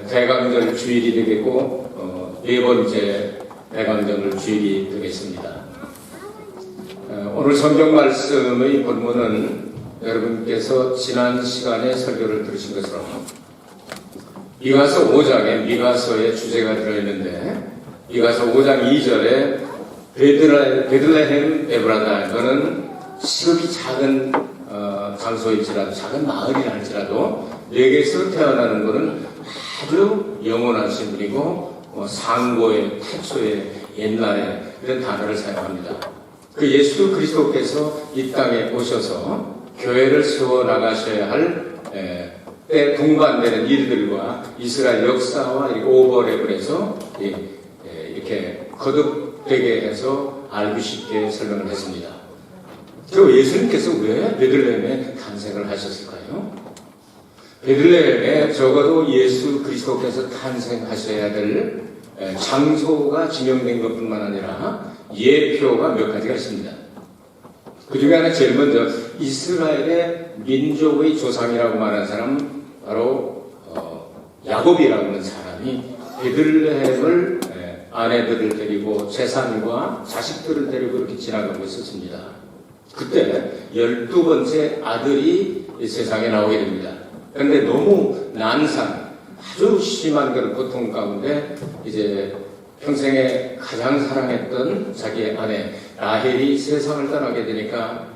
대강절 주일이 되겠고 네 번째 대강절 주일이 되겠습니다. 오늘 성경 말씀의 본문은 여러분께서 지난 시간에 설교를 들으신 것처럼 미가서 5장에 미가서의 주제가 들어있는데 미가서 5장 2절에 베들레헴 에브라다, 너는 시극이 작은 장소일지라도 작은 마을이라 할지라도 내게서 태어나는 것은 아주 영원하신 분이고 상고의 태초의 옛날에 이런 단어를 사용합니다. 그 예수 그리스도께서 이 땅에 오셔서 교회를 세워 나가셔야 할 때 동반되는 일들과 이스라엘 역사와 오버랩을 해서 이렇게 거듭되게 해서 알기 쉽게 설명을 했습니다. 그 예수님께서 왜 베들레헴에 탄생을 하셨을까요? 베들레헴에 적어도 예수 그리스도께서 탄생하셔야 될 장소가 지명된 것뿐만 아니라 예표가 몇 가지가 있습니다. 그 중에 하나 제일 먼저 이스라엘의 민족의 조상이라고 말하는 사람 바로 야곱이라고 하는 사람이 베들레헴을 아내들을 데리고 재산과 자식들을 데리고 이렇게 지나가고 있었습니다. 그때 12번째 아들이 세상에 나오게 됩니다. 그런데 너무 난상, 아주 심한 그런 고통 가운데 이제 평생에 가장 사랑했던 자기의 아내 라헬이 세상을 떠나게 되니까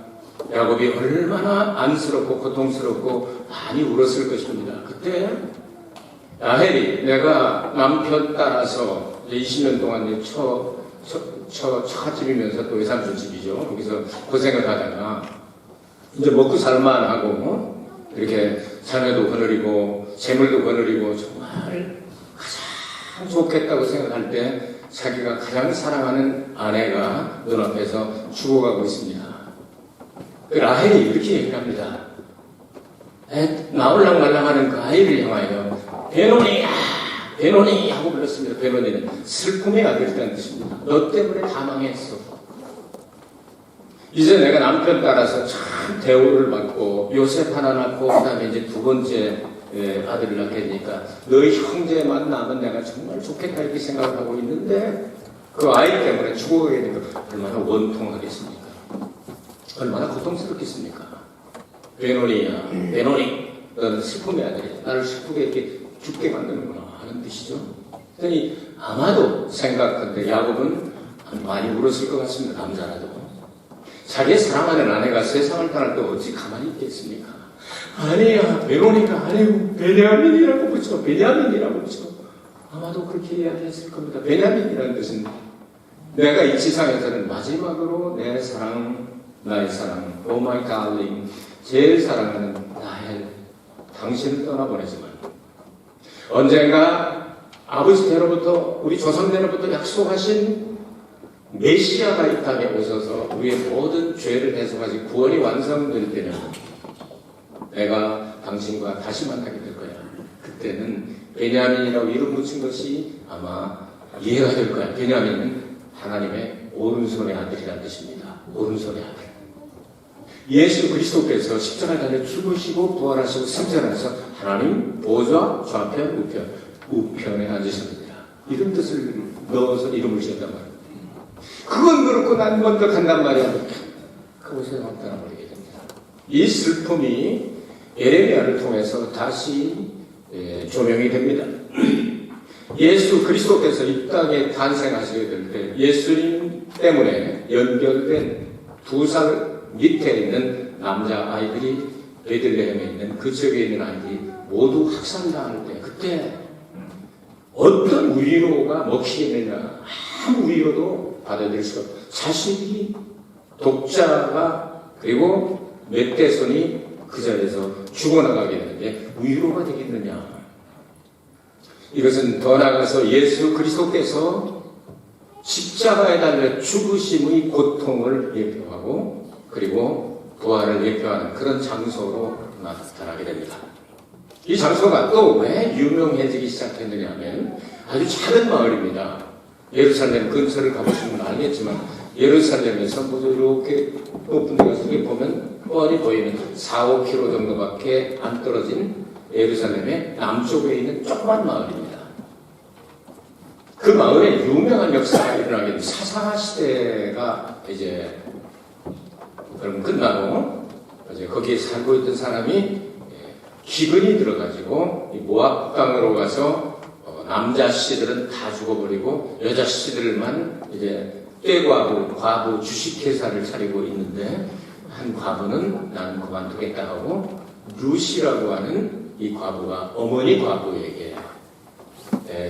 야곱이 얼마나 안쓰럽고 고통스럽고 많이 울었을 것입니다. 그때 라헬이 내가 남편 따라서 20년 동안 처갓집이면서 또 외삼촌집이죠. 거기서 고생을 하다가 이제 먹고 살만하고 이렇게 자녀도 거느리고 재물도 거느리고 정말 가장 좋겠다고 생각할 때 자기가 가장 사랑하는 아내가 눈앞에서 죽어가고 있습니다. 그 라헬이 이렇게 얘기를 합니다. 나올랑말랑하는 그 아이를 향하여 베노니 하고 불렀습니다. 베노니는 슬픔의 아들이라는 뜻입니다. 너 때문에 다 망했어. 이제 내가 남편 따라서 참 대우를 받고 요셉 하나 낳고 그 다음에 이제 두 번째 아들을 낳게 되니까 너희 형제만 낳으면 내가 정말 좋겠다 이렇게 생각을 하고 있는데 그 아이 때문에 죽어가게 되니까 얼마나 원통하겠습니까? 얼마나 고통스럽겠습니까? 베노니 너는 슬픔의 아들이야. 나를 슬프게 이렇게 죽게 만드는구나 하는 뜻이죠. 그러니 아마도 생각한데 야곱은 많이 울었을 것 같습니다. 남자라도. 자기의 사랑하는 아내가 세상을 떠날 때 어찌 가만히 있겠습니까? 아니야, 베로니가 아니고 베냐민이라고 붙여. 베냐민이라고 붙여. 아마도 그렇게 이야기했을 겁니다. 베냐민이라는 뜻은 내가 이 세상에서는 마지막으로 내 사랑, 나의 사랑, Oh my darling, 제일 사랑하는 나의 당신을 떠나보내지만 언젠가 아버지 때로부터 우리 조상대로부터 약속하신 메시아가 이 땅에 오셔서 우리의 모든 죄를 해소하시 구원이 완성될 때는 내가 당신과 다시 만나게 될 거야. 그때는 베냐민이라고 이름 붙인 것이 아마 이해가 될 거야. 베냐민은 하나님의 오른손의 아들이라는 뜻입니다. 오른손의 아들. 예수 그리스도께서 십자가에 달려 죽으시고 부활하시고 승천하셔서 하나님 보좌 좌편 우편에 앉으셨습니다. 이런 뜻을 넣어서 이름을 지었단 말이에요. 그건 그렇고 난 먼저 간단 말이야. 그곳에 떠나버리게 됩니다. 이 슬픔이 예레미야를 통해서 다시 조명이 됩니다. 예수 그리스도께서 이 땅에 탄생하시게 될 때 예수님 때문에 연결된 2살 밑에 있는 남자 아이들이 베들레헴에 있는 그 지역에 있는 아이들이 모두 학살당할 때 그때 어떤 위로가 먹히겠느냐 아무 위로도 받아들일 수가 없어요. 자식이 독자가 그리고 멧돼손이 그 자리에서 죽어나가게 되는데 위로가 되겠느냐. 이것은 더 나아가서 예수 그리스도께서 십자가에 달려 죽으심의 고통을 예표하고 그리고 부활을 예표하는 그런 장소로 나타나게 됩니다. 이 장소가 또 왜 유명해지기 시작했느냐 하면 아주 작은 마을입니다. 예루살렘 근처를 가보시면 알겠지만 예루살렘에서 모두 이렇게 높은 데 가서 보면 뻔히 보이는 4, 5km 정도밖에 안 떨어진 예루살렘의 남쪽에 있는 조그만 마을입니다. 그 마을에 유명한 역사가 일어나게 됩니다. 사사 시대가 이제 그럼 끝나고 이제 거기에 살고 있던 사람이 기근이 들어가지고 모압 땅으로 가서 남자 씨들은 다 죽어버리고 여자 씨들만 이제 과부 주식회사를 차리고 있는데 한 과부는 나는 그만두겠다 하고 루시라고 하는 이 과부가 어머니 과부에게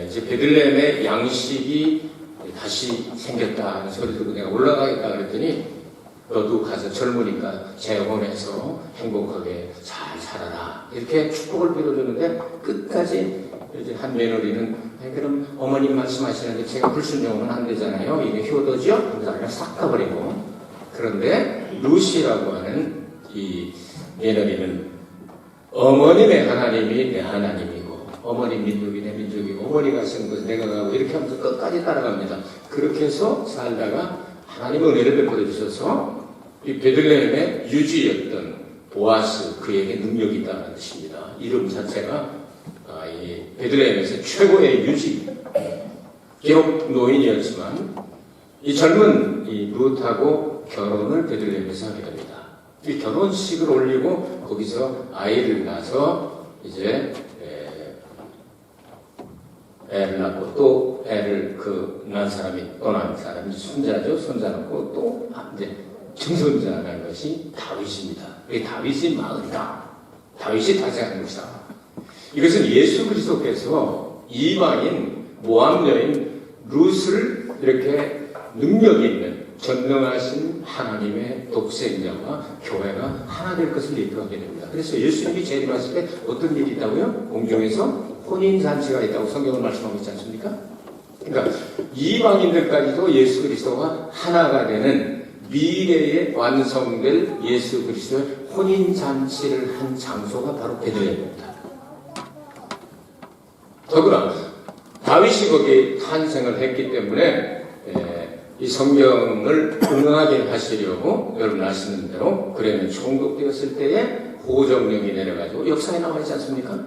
이제 베들레헴의 양식이 다시 생겼다 하는 소리 듣고 내가 올라가겠다 그랬더니 너도 가서 젊으니까 재혼해서 행복하게 잘 살아라 이렇게 축복을 빌어주는데 끝까지 이제 한 며느리는 그럼 어머님 말씀하시는데 제가 불순종은 안 되잖아요. 이게 효도죠? 그래서 그냥 싹 가버리고 그런데 루시라고 하는 이 며느리는 어머님의 하나님이 내 하나님이고 어머님 민족이 내 민족이고 어머니가 하시는 것을 내가 가고 이렇게 하면서 끝까지 따라갑니다. 그렇게 해서 살다가 하나님의 은혜를 베풀어 주셔서 이 베들레헴의 유지였던 보아스 그에게 능력이 있다는 뜻입니다. 이름 자체가 이 베들레헴에서 최고의 유지 기록 노인이었지만 이 젊은 이 룻하고 결혼을 베들레헴에서 하게 됩니다. 이 결혼식을 올리고 거기서 아이를 낳아서 이제 애를 낳고 또 애를 낳은 사람이 또 낳은 사람이 손자죠. 손자 낳고 또 이제 증손자 낳은 것이 다윗입니다. 이 다윗의 마을이다. 다윗이 다스리는 것이다. 이것은 예수 그리스도께서 이방인 모압 여인 룻을 이렇게 능력이 있는 전능하신 하나님의 독생자와 교회가 하나 될 것을 예표하게 됩니다. 그래서 예수님이 재림하실 때 어떤 일이 있다고요? 공중에서 혼인잔치가 있다고 성경은 말씀하고 있지 않습니까? 그러니까 이방인들까지도 예수 그리스도가 하나가 되는 미래에 완성될 예수 그리스도의 혼인잔치를 한 장소가 바로 베들레헴입니다. 더구나 다윗이 거기에 탄생을 했기 때문에 이 성경을 응하게 하시려고 여러분 아시는 대로 그러면 총독되었을 때에 호정령이 내려가지고 역사에 나와 있지 않습니까?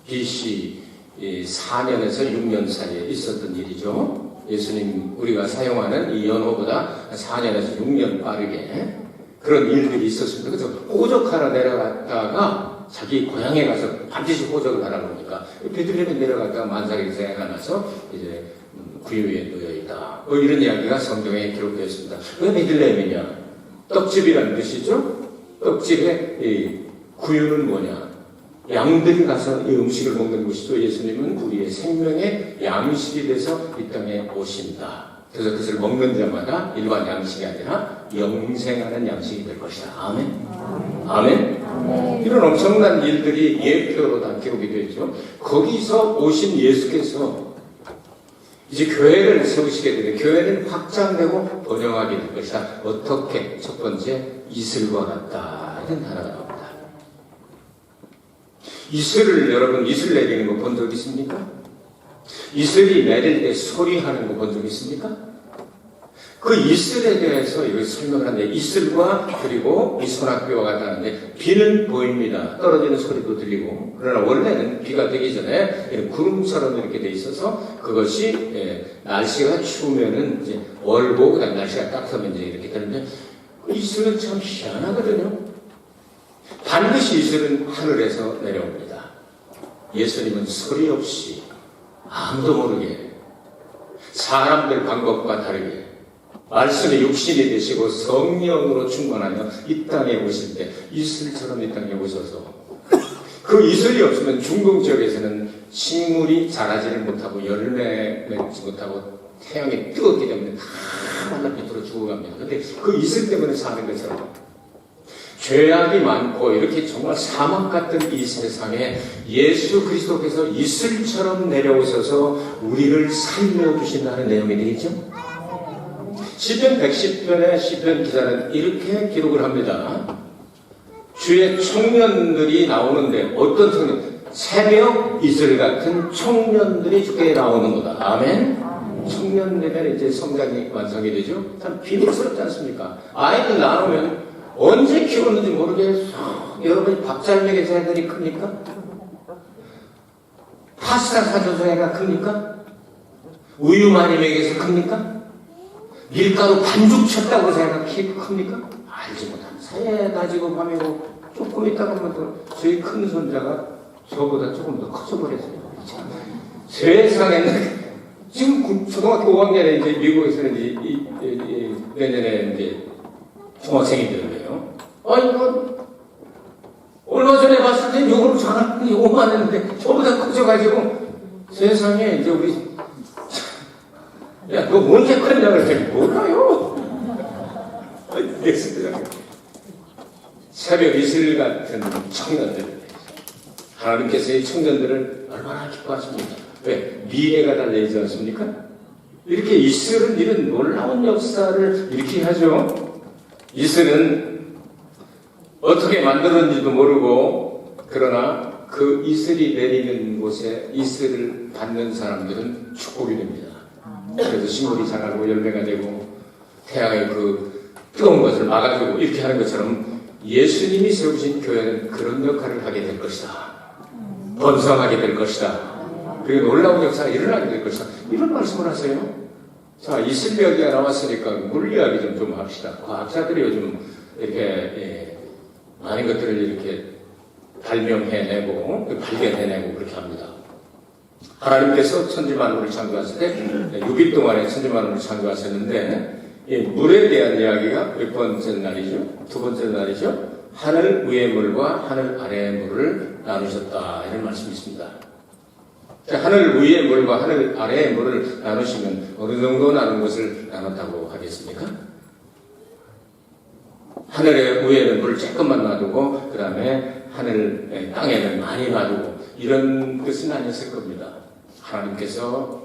BC 4년에서 6년 사이에 있었던 일이죠. 예수님 우리가 사용하는 이 연호보다 4년에서 6년 빠르게 그런 일들이 있었습니다. 그래서 호적하러 내려갔다가 자기 고향에 가서 반드시 호적을 하라고 그러니까 베들레헴에 내려갔다가 만삭이 생각이 나서 이제 구유에 놓여있다. 이런 이야기가 성경에 기록되어 있습니다. 왜 베들레헴이냐? 떡집이라는 뜻이죠. 떡집의 이 구유는 뭐냐? 양들이 가서 이 음식을 먹는 곳이죠. 예수님은 우리의 생명의 양식이 돼서 이 땅에 오신다. 그래서 그것을 먹는 자마다 일반 양식이 아니라 영생하는 양식이 될 것이다. 아멘. 아멘. 이런 엄청난 일들이 예표로 다 기록이 되어 있죠. 거기서 오신 예수께서 이제 교회를 세우시게 되는데 교회는 확장되고 번영하게 될 것이다. 어떻게? 첫 번째 이슬과 같다. 이런 단어가 나옵니다. 이슬을 여러분 이슬 내리는 거 본 적 있습니까? 이슬이 내릴 때 소리하는 거 본 적 있습니까? 그 이슬에 대해서 이걸 설명을 하는데 이슬과 그리고 이 소낙비와 같다는데 비는 보입니다. 떨어지는 소리도 들리고 그러나 원래는 비가 되기 전에 구름처럼 이렇게 돼 있어서 그것이 날씨가 추우면은 이제 얼고 그다음 날씨가 따뜻하면 이제 이렇게 되는데 이슬은 참 희한하거든요. 반드시 이슬은 하늘에서 내려옵니다. 예수님은 소리 없이 아무도 모르게 사람들 방법과 다르게 말씀이 육신이 되시고 성령으로 충만하여 이 땅에 오실 때 이슬처럼 이 땅에 오셔서 그 이슬이 없으면 중동 지역에서는 식물이 자라지를 못하고 열매 맺지 못하고 태양이 뜨겁기 때문에 다 말라 비틀어 죽어갑니다. 그런데 그 이슬 때문에 사는 것처럼 죄악이 많고 이렇게 정말 사막 같은 이 세상에 예수 그리스도께서 이슬처럼 내려오셔서 우리를 살려주신다는 내용이 되겠죠? 시편 110편의 시편 기자는 이렇게 기록을 합니다. 주의 청년들이 나오는데 어떤 청년? 새벽 이슬 같은 청년들이 주께 나오는 거다. 아멘? 청년 되면 이제 성장이 완성이 되죠? 참 비밀스럽지 않습니까? 아이를 낳으면 언제 키웠는지 모르게 여러분이 밥 잘 먹여서 애들이 큽니까? 파스타 사줘서 애가 큽니까? 우유 많이 먹여서 큽니까? 밀가루 반죽 쳤다고 해서 애가 큽니까? 알지 못합니다. 새 가지고 밤이고 조금 있다가 하면 또 저희 큰 손자가 저보다 조금 더 커져버렸어요. 세상에는 지금 초등학교 5학년에 이제 미국에서는 이제 내년에 이제 중학생이 되는데요. 이거 얼마 전에 봤을 때 요거를 전화 요거만 했는데 저보다 커져가지고 세상에 이제 우리 야 너 언제 컸냐 그랬더니 몰라요. 새벽 이슬 같은 청년들 하나님께서 이 청년들을 얼마나 기뻐하십니까? 왜? 미래가 달려있지 않습니까? 이렇게 이슬은 이런 놀라운 역사를 이렇게 하죠. 이슬은 어떻게 만들었는지도 모르고 그러나 그 이슬이 내리는 곳에 이슬을 받는 사람들은 축복이 됩니다. 그래서 식물이 자라고 열매가 되고 태양의 그 뜨거운 것을 막아주고 이렇게 하는 것처럼 예수님이 세우신 교회는 그런 역할을 하게 될 것이다. 번성하게 될 것이다. 그리고 놀라운 역사가 일어나게 될 것이다. 이런 말씀을 하세요. 자, 이슬 이야기가 나왔으니까 물 이야기 좀 합시다. 과학자들이 요즘 이렇게 많은 것들을 이렇게 발명해내고 발견해내고 그렇게 합니다. 하나님께서 천지만물을 창조하실 때 6일 동안에 천지만물을 창조하셨는데 이 물에 대한 이야기가 몇 번째 날이죠? 두 번째 날이죠? 하늘 위의 물과 하늘 아래의 물을 나누셨다 이런 말씀이 있습니다. 하늘 위의 물과 하늘 아래의 물을 나누시면 어느 정도 나눈 것을 나눴다고 하겠습니까? 하늘의 위에는 물을 조금만 놔두고 그 다음에 하늘 땅에는 많이 놔두고 이런 뜻은 아니었을 겁니다. 하나님께서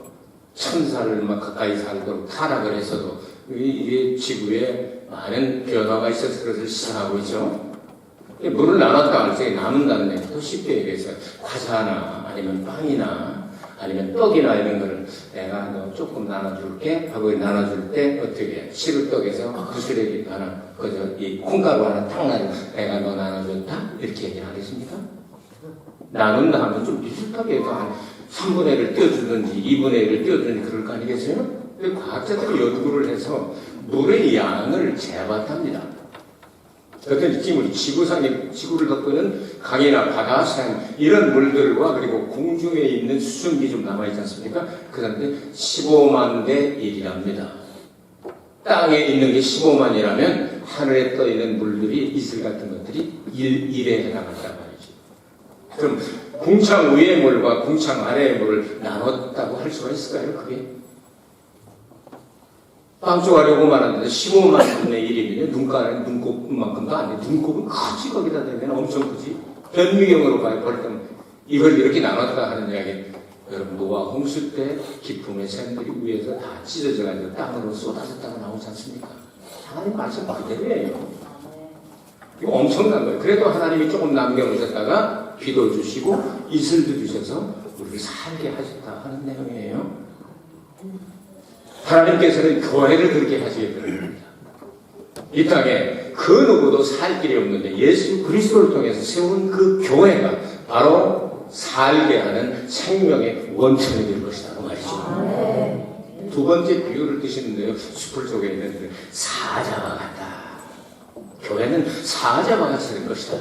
천사를 막 가까이 살도록 타락을 했어도 이게 지구에 많은 변화가 있어서 그것을 시사하고 있죠. 물을 나눴다 할 때 남는다는 얘기 더 쉽게 얘기해서 과자나 아니면 빵이나 아니면 떡이나 이런 거를 내가 너 조금 나눠줄게 하고 나눠줄 때 어떻게 시루떡에서 그 쓰레기 하나 그저 이 콩가루 하나 탁 나눠 내가 너 나눠줬다 이렇게 얘기를 하겠습니까? 나눈다 하면 좀 비슷하게 해도 한 3분의 1을 띄워주든지 2분의 1을 띄워주든지 그럴 거 아니겠어요? 근데 과학자들이 연구를 해서 물의 양을 재봤답니다. 어떤 느낌으로 지구를 덮고는 강이나 바다, 산 이런 물들과 그리고 공중에 있는 수증기 좀 남아있지 않습니까? 그런데 15만 대 1이랍니다. 땅에 있는 게 15만이라면 하늘에 떠있는 물들이 이슬 같은 것들이 1에 해당한단 말이죠. 그럼 궁창 위의 물과 궁창 아래의 물을 나눴다고 할 수가 있을까요? 그게? 빵 쪼가려고만 하는데 15만 분의 1이면 눈가는 눈곱만큼도 안 돼. 눈곱은 크지 거기다 대면 엄청 크지. 변미경으로 봐요. 볼 때는 이걸 이렇게 나눴다 하는 이야기. 여러분 노아 홍수 때 기품의 샘들이 위에서 다 찢어져가지고 땅으로 쏟아졌다가 나오지 않습니까? 하나님 말씀 그대로예요. 이거 엄청난 거예요. 그래도 하나님이 조금 남겨놓으셨다가 비도 주시고 이슬도 주셔서 우리를 살게 하셨다 하는 내용이에요. 하나님께서는 교회를 그렇게 하시게 되는 겁니다. 이 땅에 그 누구도 살 길이 없는데 예수 그리스도를 통해서 세운 그 교회가 바로 살게 하는 생명의 원천이 될 것이다 그 말이죠. 두 번째 비유를 드시는데요. 숲을 속에 있는 사자와 같다. 교회는 사자와 같이 될 것이다.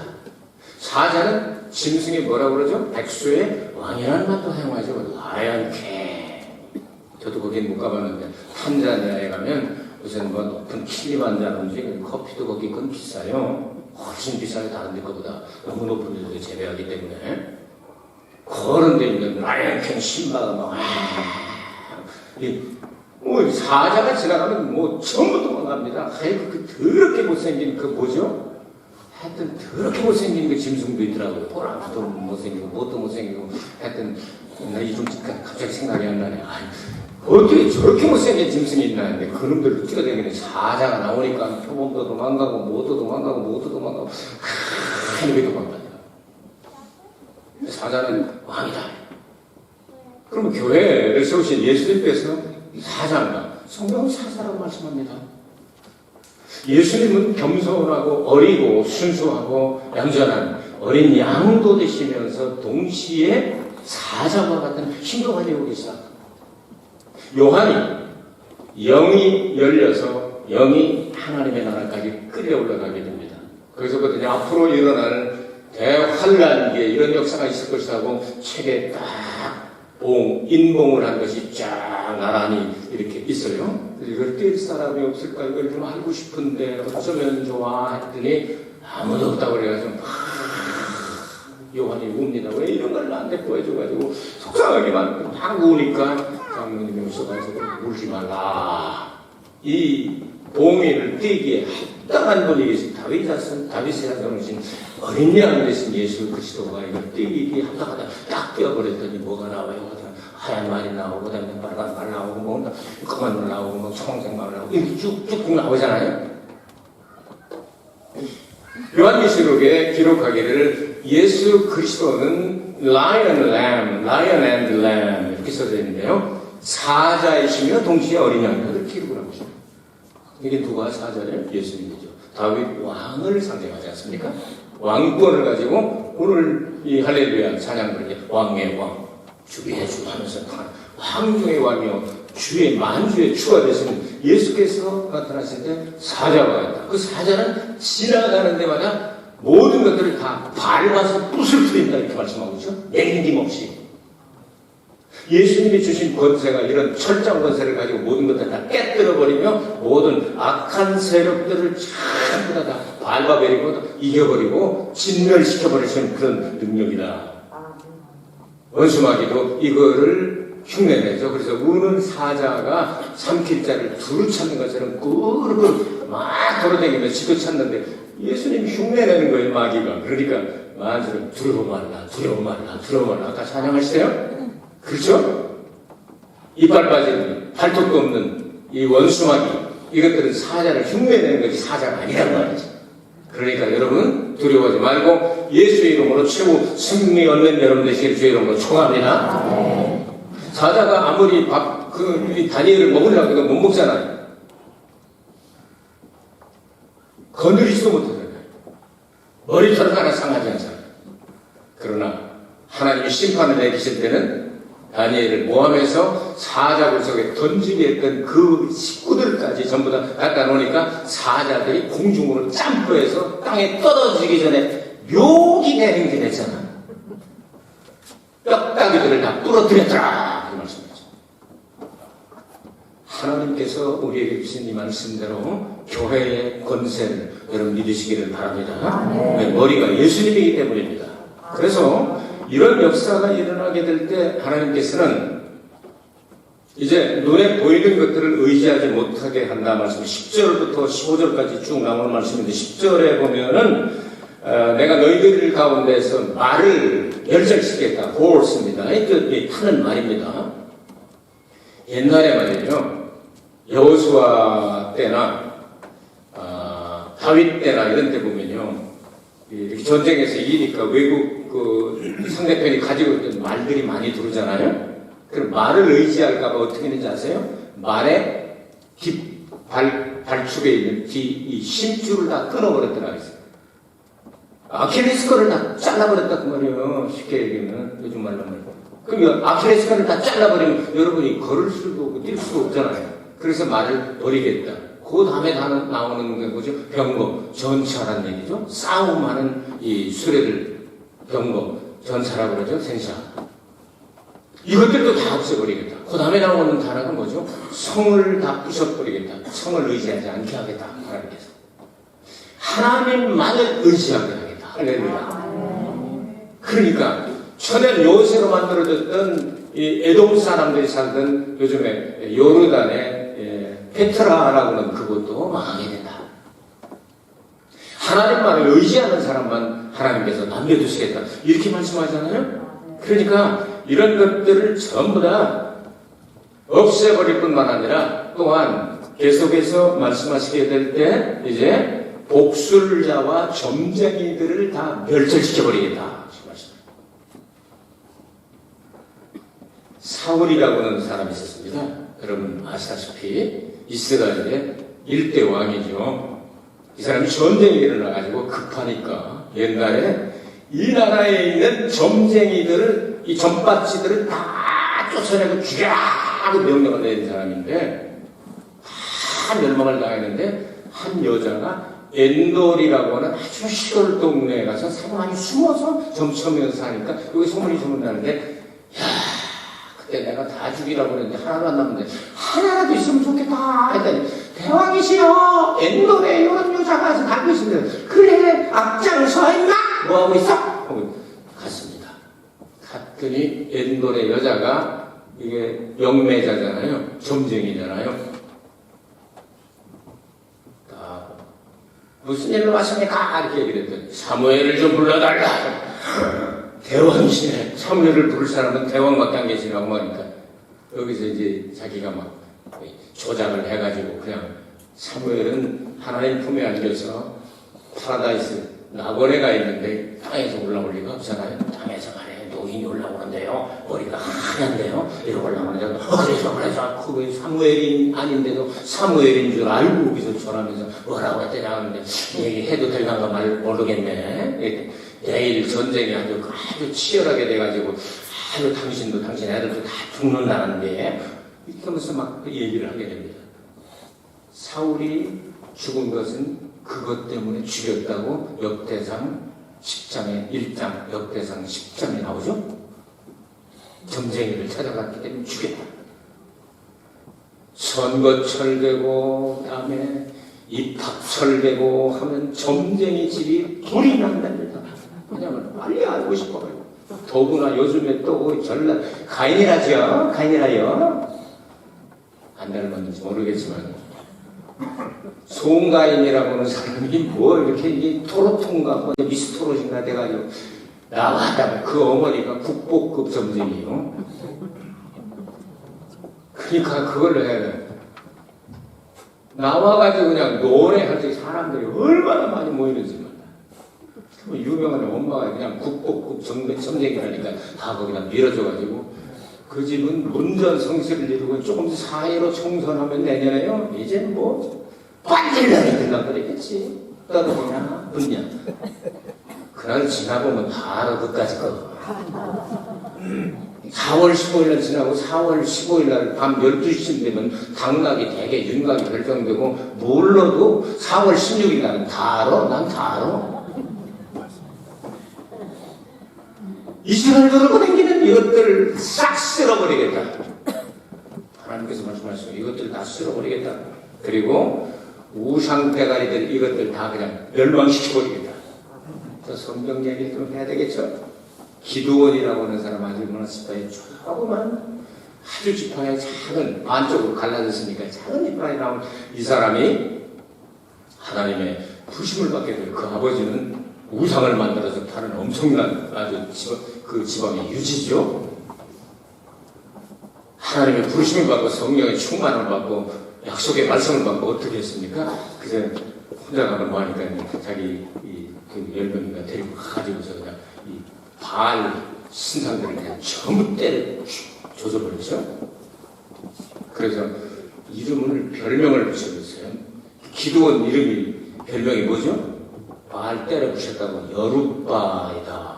사자는 짐승이 뭐라고 그러죠? 백수의 왕이라는 말도 사용하죠. 라이언 캣. 저도 거긴 못 가봤는데 탄자니아에 가면 우선 뭐 높은 킬리만자로인지 커피도 거기 건 비싸요. 훨씬 비싸요. 다른 데 거보다 너무 높은 데도 재배하기 때문에 그런 데 있는 라이언 신바가 막 사자가 지나가면 뭐 전부 도망갑니다. 아이고 그 더럽게 못생긴 그 뭐죠? 하여튼 더럽게 못생긴 그 짐승도 있더라고요. 호랑이도 못생기고 뭣도 못생기고 하여튼 나 이 좀 갑자기 생각이 안 나네. 어떻게 저렇게 못생긴 짐승이 있나 했는데 그놈들을 뛰어다니는 사자가 나오니까 표범도 도망가고 뭐도 도망가고 뭐도 도망가고 큰게 도망가요. 사자는 왕이다. 그러면 교회를 세우신 예수님께서 사자인가? 성경은 사자라고 말씀합니다. 예수님은 겸손하고 어리고 순수하고 얌전한 어린 양도 되시면서 동시에 사자와 같은 힘도 가지고 계시다. 요한이 영이 열려서 영이 하나님의 나라까지 끌려 올라가게 됩니다. 거기서부터 이제 앞으로 일어나는 대환란기에 이런 역사가 있을 것이라고 책에 딱 인봉을 한 것이 쫙 나란히 이렇게 있어요. 이걸 뛸 사람이 없을까? 이걸 좀 알고 싶은데 어쩌면 좋아 했더니 아무도 없다고 그래가지고 요한이 웁니다. 왜 이런 걸 나한테 보여줘가지고 속상하게만 막 우니까 장로님이 오셔가지고 울지 말라. 이 봉인을 띄기에 합당한 분이 계신 다윗의 자손 오신 어린 양이 되신 예수 그리스도가 이걸 띄기에 합당하다. 딱 띄어버렸더니 뭐가 나와요? 하얀 말이 나오고, 그다음에 빨간 말 나오고, 뭐 검은 말 나오고, 뭐 청색 말 나오고, 이렇게 쭉쭉 나오잖아요. 요한계시록에 기록하기를 예수 그리스도는 Lion and Lamb 이렇게 써져 있는데요. 사자이시며 동시에 어린 양이라고 기록을 하고 있습니다. 이게 누가 사자예요? 예수님이죠. 다윗 왕을 상징하지 않습니까? 왕권을 가지고 오늘 이 할렐루야 찬양을 왕의 왕, 주의 주 하면서 왕 중의 왕이요 주의 만주의 주가 되시는 예수께서 나타나실 때 사자가 있다. 그 사자는 지나가는 데마다 모든 것들을 다 밟아서 부술뜨린다 이렇게 말씀하고 있죠. 내림김 없이. 예수님이 주신 권세가 이런 철장 권세를 가지고 모든 것들을 다 깨뜨려버리며 모든 악한 세력들을 전부 다 밟아버리고 이겨버리고 진멸시켜버리시는 그런 능력이다. 원수마귀도 이거를 흉내내죠. 그래서 우는 사자가 삼킬 자를 두루 찾는 것처럼 꾸르르 막 돌아다니며 지도 찾는데 예수님이 흉내내는 거예요, 마귀가. 그러니까 마귀는 두려워 말라. 아까 찬양하시세요? 그렇죠? 이빨 빠진 발톱도 없는 이 원수마귀, 이것들은 사자를 흉내내는 것이 사자가 아니란 말이죠. 그러니까 여러분 두려워하지 말고 예수의 이름으로 최후 승리 얻는 여러분 되시길 주의 이름으로 축원합니다. 사자가 아무리 다니엘을 먹으려고 해도 못 먹잖아요. 거느리지도 못하잖아요. 머리털 하나 상하지 않잖아요. 그러나 하나님이 심판을 내리실 때는 다니엘을 모함해서 사자굴 속에 던지게 했던 그 식구들까지 전부 다 갖다 놓으니까 사자들이 공중으로 점프해서 땅에 떨어지기 전에 묘기게 행진했잖아. 뼈다귀들을 다 부러뜨렸더라. 그 말씀이죠. 하나님께서 우리에게 주신 이 말씀대로 교회의 권세를 여러분 믿으시기를 바랍니다. 머리가 예수님이기 때문입니다. 그래서 이런 역사가 일어나게 될 때 하나님께서는 이제 눈에 보이는 것들을 의지하지 못하게 한다 말씀 10절부터 15절까지 쭉 나오는 말씀인데 10절에 보면은 내가 너희들 가운데서 말을 멸절시키겠다. horse입니다. 이 타는 말입니다. 옛날에 말이죠. 여호수아 때나 다윗 때나 이런 때 보면요. 이렇게 전쟁에서 이기니까 외국 상대편이 가지고 있던 말들이 많이 들어오잖아요. 그럼 말을 의지할까봐 어떻게 했는지 아세요? 말의 발축에 있는 이 심줄을 다 끊어버렸더라 했어요. 아킬레스건을 다 잘라버렸다 그 말이에요. 쉽게 얘기하면 요즘 말로 말고. 그럼 아킬레스건을 다 잘라버리면 여러분이 걸을 수도 없고 뛸 수도 없잖아요. 그래서 말을 버리겠다. 그 다음에 나오는 게 뭐죠? 병거, 전차란 얘기죠. 싸움하는 이 수레들, 병거, 전차라고 그러죠.戦車. 이것들도 다 없애버리겠다. 그 다음에 나오는 단어가 뭐죠? 성을 다 부셔버리겠다. 성을 의지하지 않게 하겠다. 하나님께서. 하나님만을 의지하게 하겠다. 할렐루야. 그러니까 천연 요새로 만들어졌던 이 에돔 사람들이 살던 요즘에 요르단의 페트라라고 하는 그것도 망하게 된다. 하나님만을 의지하는 사람만 하나님께서 남겨두시겠다. 이렇게 말씀하잖아요. 그러니까 이런 것들을 전부 다 없애버릴 뿐만 아니라 또한 계속해서 말씀하시게 될 때 이제 복술자와 점쟁이들을 다 멸절시켜버리겠다. 사울이라고 하는 사람이 있었습니다. 여러분 아시다시피 이스라엘의 일대 왕이죠. 이 사람이 전쟁이 일어나가지고 급하니까 옛날에 이 나라에 있는 점쟁이들을 이 전밭지들을 다 쫓아내고 죽여라고 명령을 내린 사람인데 다 멸망을 당했는데 한 여자가 엔돌이라고 하는 아주 시골 동네에 가서 사방이 숨어서 점치면서 사니까 여기 소문이 나는데 야 그때 내가 다 죽이라고 그랬는데 하나도 안 남는데 하나라도 있으면 좋겠다 했더니 대왕이시여 엔돌에 이런 여자가 가고 있습니다. 그래 앞장서 임마 뭐하고 있어? 하고 갔습니다. 갔더니 엔돌의 여자가 이게 영매자잖아요. 점쟁이잖아요. 무슨 일로 왔습니까? 이렇게 얘기를 했더니 사무엘을 좀 불러달라. 대왕이시네. 사무엘을 부를 사람은 대왕밖에 안 계시라고 하니까 여기서 이제 자기가 막 조작을 해가지고 그냥 사무엘은 하나님 품에 안겨서 파라다이스 낙원에 가 있는데 땅에서 올라올 리가 없잖아요. 땅에서 가네 노인이 올라오는데요. 머리가 하얀데요. 이러고 올라오는데 그래서 그게 사무엘이 아닌데도 사무엘인 줄 알고 거기서 전하면서 뭐라고 했더냐 하는데 얘기해도 될란가 말 모르겠네. 내일 전쟁이 아주 치열하게 돼가지고 아주 당신도 당신 애들도 다 죽는다는데 이렇게 하면서 막 얘기를 하게 됩니다. 사울이 죽은 것은 그것 때문에 죽였다고 역대상 10장에 1장 역대상 10장에 나오죠. 점쟁이를 찾아갔기 때문에 죽였다. 선거철 되고 그다음에 입학철 되고 하면 점쟁이 집이 불이 난답니다. 왜냐하면 빨리 알고 싶어요. 더구나 요즘에 또 전라 가인이라죠. 가인이라요. 안 닮았는지 모르겠지만 송가인이라고 하는 사람이 뭐 이렇게 토로통가 뭐 미스토롯인가 돼가지고 나왔다가 그 어머니가 국보급 점쟁이요. 그러니까 그걸로 해야 돼. 나와가지고 그냥 노래할 때 사람들이 얼마나 많이 모이는지 몰라. 유명한 엄마가 그냥 국보급 점쟁이라니까 다 거기다 밀어줘가지고 그 집은 문전성시를 이루고 조금 사회로 총선하면 내년에요. 이제 뭐 반질러이 들락거리겠지. 떨어지냐 붙냐. 그날 지나보면 바로 그까지 거. 4월 15일날 지나고 4월 15일날 밤 12시쯤 되면 당락이 되게 윤곽이 결정되고 몰라도 4월 16일날은 다 알아. 난 다 알아. 이 시간을 돌고 다니는 이것들을 싹 쓸어버리겠다. 하나님께서 말씀하시고 이것들 다 쓸어버리겠다. 그리고 우상대가리들 이것들 다 그냥 멸망시켜버리겠다. 성경 얘기를 좀 해야 되겠죠. 기드온이라고 하는 사람 아주 얼마나 지파에 조그만 아주 지파에 작은 안쪽으로 갈라졌으니까 작은 지파에 나온 이 사람이 하나님의 부심을 받게 돼요. 그 아버지는 우상을 만들어서 파는 엄청난 아주 그 지방의 유지죠. 하나님의 부르심을 받고 성령의 충만을 받고 약속의 말씀을 받고 어떻게 했습니까? 그저 혼자 가면 뭐하니까 자기 그 10명인가 데리고 가가지고서 그냥 이 바알 신상들을 그냥 전부 때려 조져버렸죠. 그래서 이름을 별명을 붙여줬어요. 기드온 이름이 별명이 뭐죠? 바알 때려 부셨다고 여룻바이다.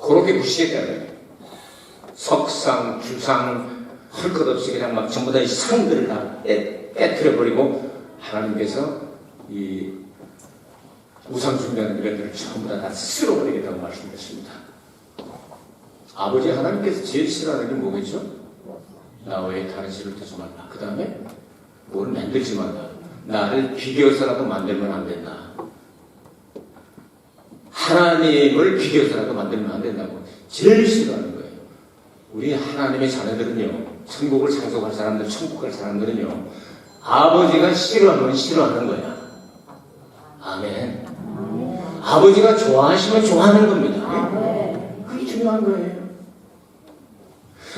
그렇게 부시겠다는 석상, 주상 할 것 없이 그냥 막 전부 다 이 상들을 다 깨트려버리고 하나님께서 이 우상 준비하는 이것들을 전부 다 쓸어버리겠다고 말씀하셨습니다. 아버지 하나님께서 제일 싫어하는 게 뭐겠죠? 나 외에 다른 신을 두지 말라. 그 다음에 뭘 만들지 말라. 나를 비교해서라도 만들면 안 된다. 하나님을 비교해서라도 만들면 안 된다고 제일 싫어하는 거예요. 우리 하나님의 자녀들은요, 천국을 상속할 사람들, 천국 갈 사람들은요, 아버지가 싫어하면 싫어하는 거야. 아멘. 아버지가 좋아하시면 좋아하는 겁니다. 그게 중요한 거예요.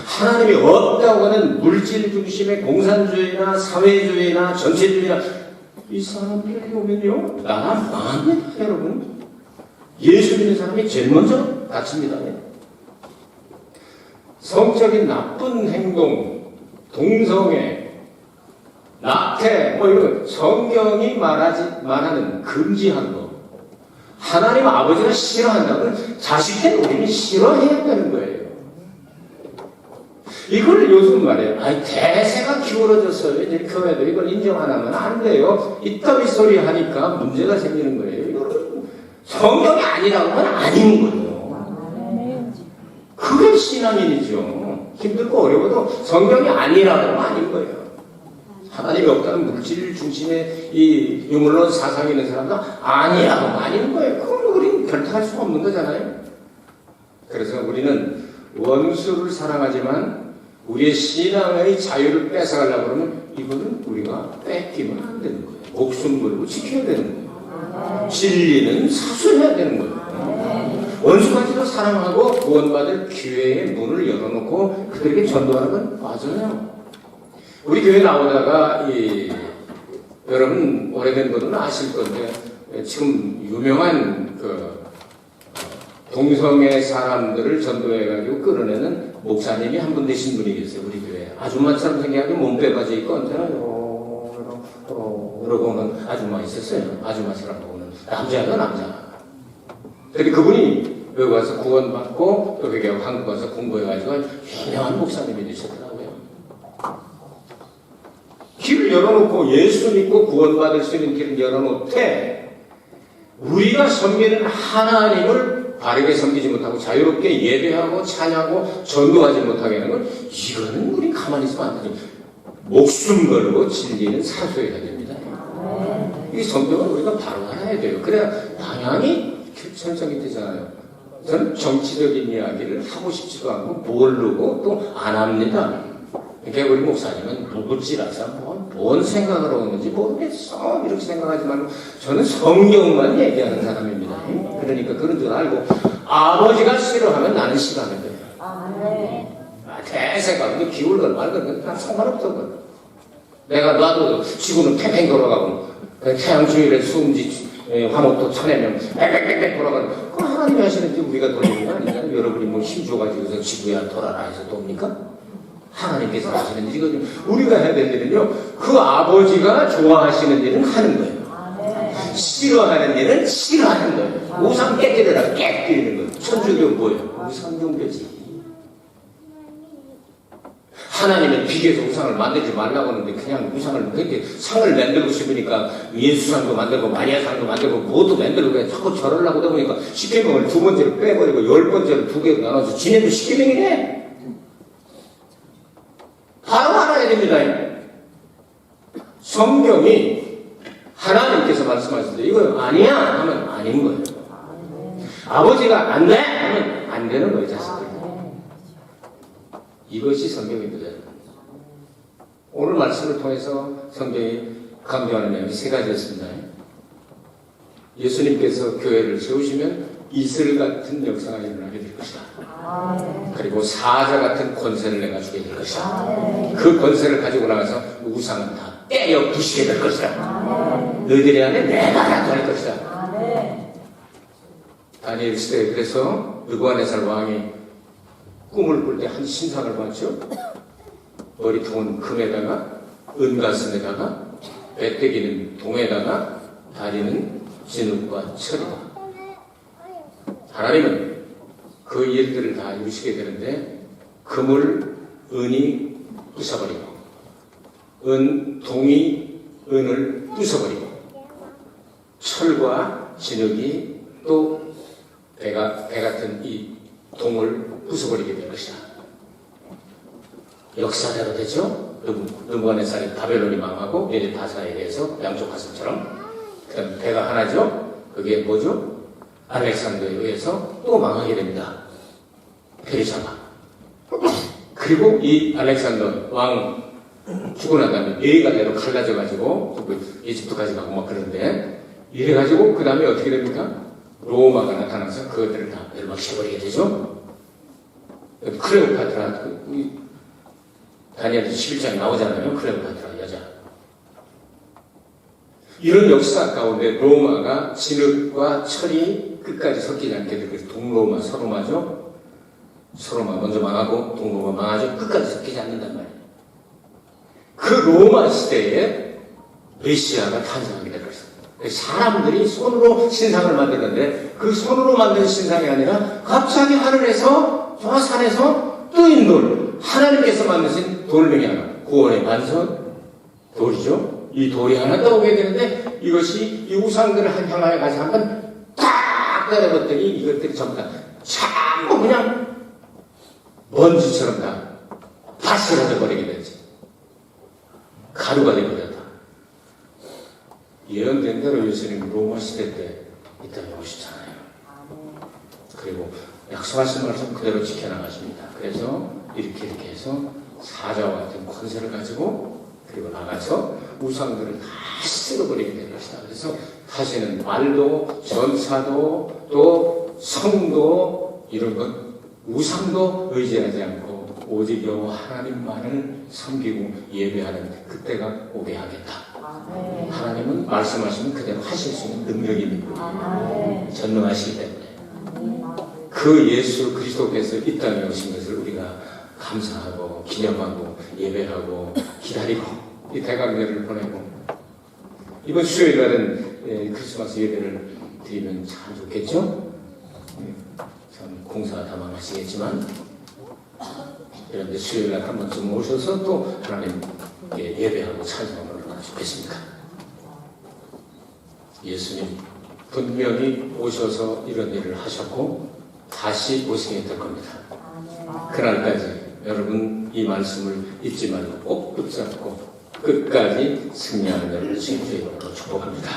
하나님이 없다고 하는 물질 중심의 공산주의나 사회주의나 전체주의나 이 사람들이 오면요, 나라 망합니다, 여러분. 예수 믿는 사람이 제일 먼저 다칩니다. 성적인 나쁜 행동, 동성애, 낙태, 뭐 이런 성경이 말하는 금지한 거. 하나님 아버지가 싫어한다면 자식들 우리는 싫어해야 되는 거예요. 이걸 요즘 말이에요. 아니, 대세가 기울어졌어요. 이제 교회도 이걸 인정 안 하면 안 돼요. 이따위 소리 하니까 문제가 생기는 거예요. 이거는 성경이 아니라고 하면 아닌 거예요. 그게 신앙인이죠. 힘들고 어려워도 성경이 아니라고 하면 아닌 거예요. 하나님이 없다는 물질 중심의 이 유물론 사상이 있는 사람도 아니라고 하면 아닌 거예요. 그건 우리는 결탁할 수가 없는 거잖아요. 그래서 우리는 원수를 사랑하지만 우리의 신앙의 자유를 뺏어가려고 그러면 이거는 우리가 뺏기면 안 되는 거예요. 목숨 걸고 지켜야 되는 거예요. 진리는 사수해야 되는 거예요. 원수까지도 사랑하고 구원받을 기회의 문을 열어놓고 그들에게 전도하는 건 맞아요. 우리 교회 나오다가 여러분 오래된 분은 아실 건데 지금 유명한 동성애 사람들을 전도해가지고 끌어내는 목사님이 한 분 되신 분이 계세요. 우리 교회에. 아줌마처럼 생겨가지고 몸 빼가지고 있고 언제나 이러고 오는 아줌마 있었어요. 아줌마처럼 보는 남자가 남자. 근데 그분이 여기 와서 구원받고 또 여기 한국 와서 공부해가지고 유명한 목사님이 되셨더라고요. 길을 열어놓고 예수 믿고 구원받을 수 있는 길을 열어놓되 우리가 섬기는 하나님을 바르게 섬기지 못하고 자유롭게 예배하고 찬양하고 전도하지 못하게 하는 건 이거는 우리 가만히 있으면 안 되죠. 목숨 걸고 진리는 사수해야 됩니다. 이 성경을 우리가 바로 알아야 돼요. 그래야 방향이 설정이 되잖아요. 저는 정치적인 이야기를 하고 싶지도 않고 모르고 또 안 합니다. 그러니까 우리 목사님은 무불지라서 뭔 생각을 하고 있는지 모르겠어 이렇게 생각하지 말고 저는 성경만 얘기하는 사람입니다. 그러니까 그런 줄 알고 아버지가 싫어하면 나는 싫어하는 거예요. 대세가 기울건 말건 난 상관없어. 내가 놔도 지구는 팽팽 돌아가고 태양 주위를 수음지 화목도 쳐내면 빽빽빽 돌아가는 그 하나님이 하시는지 우리가 돌리는 거 아니잖아요. 여러분이 뭐 힘줘가지고서 지구야 돌아라 해서 돕니까? 하나님께서 하시는 일이거든요. 우리가 해야 될 일은요, 그 아버지가 좋아하시는 일은 하는 거예요. 싫어하는 일은 싫어하는 거예요. 우상 깨뜨려라 깨뜨리는 거예요. 천주교 뭐예요? 우상종교지. 하나님은 비계에서 우상을 만들지 말라고 하는데 그냥 우상을 그렇게 상을 만들고 싶으니까 예수상도 만들고 마리아상도 만들고 뭐도 만들고 그냥 자꾸 절을 하고 보니까 십계명을 두 번째로 빼버리고 10번째로 두 개로 나눠서 지네도 십계명이네. 바로 알아야 됩니다. 성경이 하나님께서 말씀하시는데 이거 아니야 하면 아닌 거예요. 아버지가 안 돼 하면 안 되는 거예요. 자식들. 이것이 성경입니다. 오늘 말씀을 통해서 성경이 강조하는 내용이 세 가지였습니다. 예수님께서 교회를 세우시면 이슬 같은 역사가 일어나게 될 것이다. 그리고 사자 같은 권세를 내가 주게 될 것이다. 그 권세를 가지고 나가서 우상은 다 떼어 부시게 될 것이다. 너희들이 안에 내가 나타날 것이다. 다니엘 시대에 그래서 느부갓네살 왕이 꿈을 꿀 때 한 신상을 봤죠. 머리통은 금에다가 은가슴에다가 배때기는 동에다가 다리는 진흙과 철이다. 하나님은 그 일들을 다 이루시게 되는데 금을 은이 부숴버리고 동이 은을 부숴버리고 철과 진흙이 또 배 같은 이 동을 부숴버리게 될 것이다. 역사대로 되죠? 느부갓네살이 바벨론이 망하고 메데파사에 대해서 양쪽 가슴처럼 그 다음 배가 하나죠? 그게 뭐죠? 알렉산더에 의해서 또 망하게 됩니다. 페르시아가. 그리고 이 알렉산더 왕 죽고 난 다음에 4갈래로 갈라져가지고 이집트까지 가고 막 그러는데 이래가지고 그 다음에 어떻게 됩니까? 로마가 나타나서 그것들을 다 멸망시켜버리게 되죠. 클레오파트라 다니엘 11장에 나오잖아요. 클레오파트라 여자. 이런 역사 가운데 로마가 진흙과 철이 끝까지 섞이지 않게 되고 동로마, 서로마죠. 서로마 먼저 망하고 동로마 망하죠. 끝까지 섞이지 않는단 말이에요. 그 로마 시대에 메시아가 탄생하게 될 것입니다. 사람들이 손으로 신상을 만드는데 그 손으로 만든 신상이 아니라 갑자기 하늘에서 저 산에서 뜨인 돌 하나님께서 만드신 돌멩이 하나, 구원의 완성 돌이죠. 이 돌이 하나 떠오게 되는데 이것이 이 우상들을 향하여 가서 한번 탁 때려봤더니 이것들이 전부 다 전부 그냥 먼지처럼 다 바스라져 버리게 되지. 가루가 되버렸다. 예언된 대로 예수님 로마 시대 때 이 땅에 오시잖아요. 그리고 약속하신 말씀 그대로 지켜나가십니다. 그래서 이렇게 해서 사자와 같은 권세를 가지고 그리고 나가서 우상들을 다 쓸어버리게 될 것이다. 그래서 다시는 말도 전사도 또 성도 이런 것 우상도 의지하지 않고 오직 여호와 하나님만을 섬기고 예배하는 그때가 오게 하겠다. 하나님은 말씀하시면 그대로 하실 수 있는 능력이 있는 분이에요. 전능하시기 때문에 그 예수 그리스도께서 이 땅에 오신 것을 우리가 감사하고 기념하고 예배하고 기다리고 이 대강절을 보내고 이번 수요일 날은 크리스마스 예배를 드리면 참 좋겠죠? 참 공사 다망하시겠지만 그런데 수요일 날 한 번쯤 오셔서 또 하나님께 예배하고 찬송을 하면 좋겠습니다. 예수님 분명히 오셔서 이런 일을 하셨고 다시 오시게 될 겁니다. 그날까지 여러분 이 말씀을 잊지 말고 꼭 붙잡고 끝까지 승리하는 여러분 주의 이름으로 축복합니다.